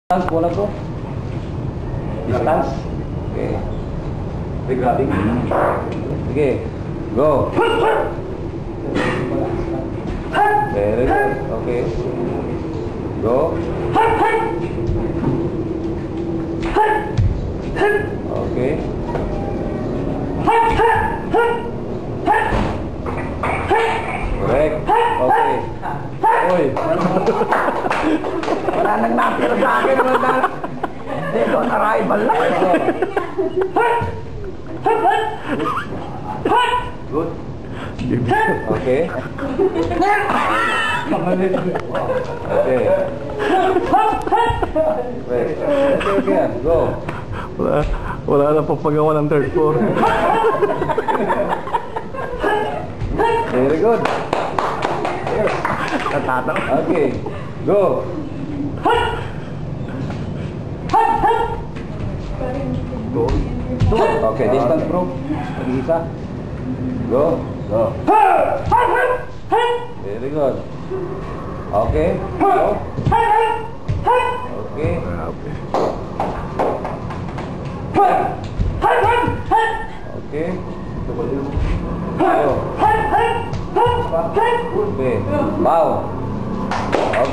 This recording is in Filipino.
Kulang ko. Distance. Okay. Regarding. Okay. Go. Very good. Okay. Go. Okay. Correct. Okay. Oy. Wala nang natira sa akin. Dead on arrival lang. Good. Okay. Okay. Wait. Okay. Go. Wala na pong pagawa ng third floor. Very good. Natataw. Okay. Go. Go. Okay, distance bro. Mag-isa. Go. Go. Very good. Okay. Go. Okay. Okay. Go. Okay. Wow. Okay.